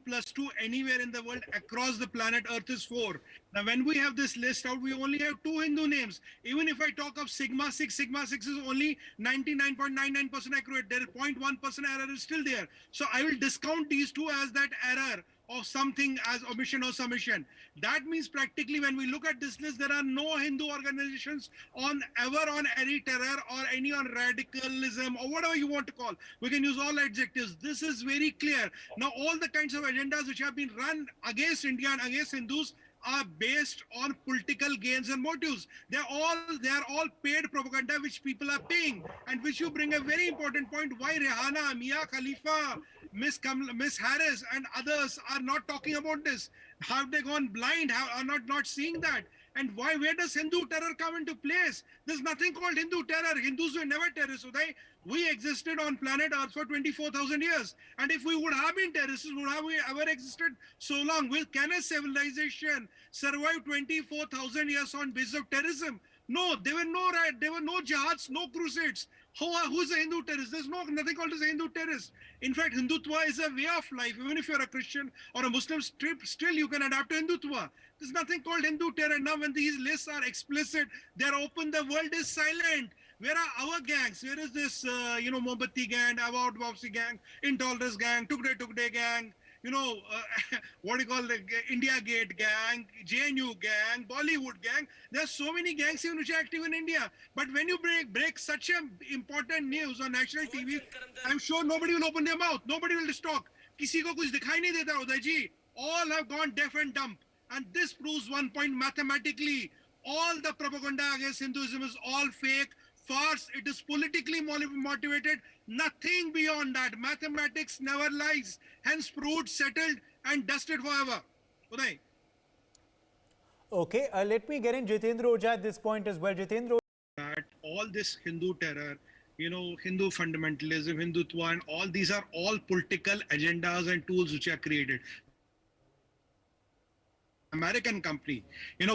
+2 anywhere in the world across the planet Earth is 4. Now, when we have this list out, we only have 2 Hindu names. Even if I talk of Sigma 6, Sigma 6 is only 99.99% accurate. There is 0.1% error is still there. So I will discount these two as that error or something as omission or submission. That means practically when we look at this list, there are no Hindu organizations on any terror or any on radicalism or whatever you want to call. We can use all adjectives. This is very clear. Now, all the kinds of agendas which have been run against India and against Hindus are based on political gains and motives. They are all paid propaganda which people are paying, and which you bring a very important point. Why Rehana, Mia Khalifa, Miss Harris, and others are not talking about this? Have they gone blind? Are not seeing that? And why? Where does Hindu terror come into place? There's nothing called Hindu terror. Hindus were never terrorists, Uday. We existed on planet Earth for 24,000 years. And if we would have been terrorists, would have we ever existed so long? Can a civilization survive 24,000 years on basis of terrorism? No, there were no jihads, no crusades. Who's a Hindu terrorist? There's nothing called as a Hindu terrorist. In fact, Hindutva is a way of life. Even if you're a Christian or a Muslim, still you can adapt to Hindutva. There's nothing called Hindu terror. Now, when these lists are explicit, they're open, the world is silent. Where are our gangs? Where is this, Mombatti gang, Awad Wapsi gang, Intolerance gang, Tugde gang, what do you call the India Gate gang, JNU gang, Bollywood gang. There are so many gangs even which are active in India. But when you break such an important news on national TV, I'm sure nobody will open their mouth. Nobody will talk. Kisi ko kuch dikhai nahi deta, Uday ji. All have gone deaf and dumb. And this proves one point mathematically. All the propaganda against Hinduism is all fake, farce. It is politically motivated. Nothing beyond that. Mathematics never lies. Hence proved, settled and dusted forever. Uday. Okay, let me get in Jitendra Ojha at this point as well. Jitendra. That all this Hindu terror, Hindu fundamentalism, Hindutva, and all these are all political agendas and tools which are created. American company. We're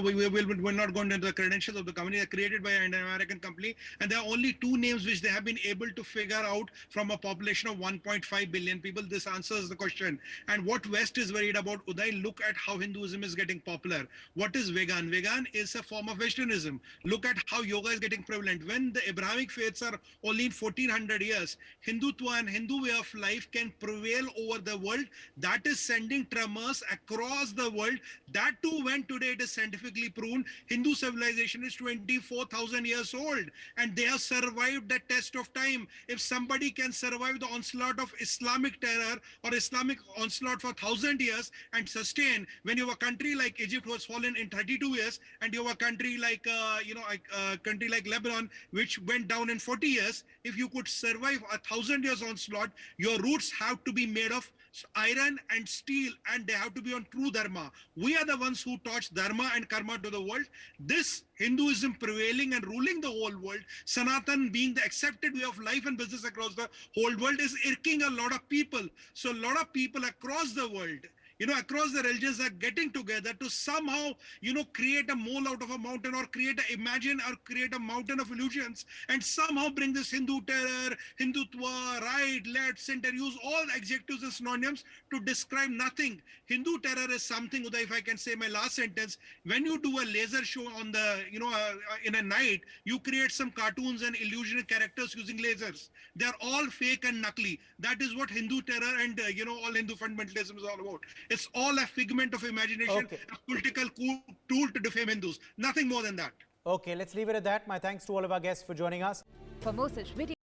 not going into the credentials of the company. They're created by an American company, and there are only 2 names which they have been able to figure out from a population of 1.5 billion people. This answers the question. And what West is worried about, Uday, look at how Hinduism is getting popular. What is vegan? Vegan is a form of Westernism. Look at how yoga is getting prevalent. When the Abrahamic faiths are only in 1400 years, Hindutva and Hindu way of life can prevail over the world. That is sending tremors across the world. That too, when today it is scientifically proven, Hindu civilization is 24,000 years old, and they have survived the test of time. If somebody can survive the onslaught of Islamic terror or Islamic onslaught for 1,000 years and sustain, when you have a country like Egypt who has fallen in 32 years, and you have a country like country like Lebanon which went down in 40 years, if you could survive 1,000 years onslaught, your roots have to be made of iron and steel, and they have to be on true dharma. We are the ones who taught dharma and karma to the world. This Hinduism prevailing and ruling the whole world, Sanatan being the accepted way of life and business across the whole world, is irking a lot of people. So a lot of people across the world, across the religions are getting together to somehow, create a mole out of a mountain, or create a mountain of illusions, and somehow bring this Hindu terror, Hindutva, right, left, center, use all adjectives and synonyms to describe nothing. Hindu terror is something, Uday, if I can say my last sentence, when you do a laser show on the, in a night, you create some cartoons and illusionary characters using lasers. They're all fake and nakli. That is what Hindu terror and, all Hindu fundamentalism is all about. It's all a figment of imagination, a political tool to defame Hindus. Nothing more than that. Okay, let's leave it at that. My thanks to all of our guests for joining us. For more such videos,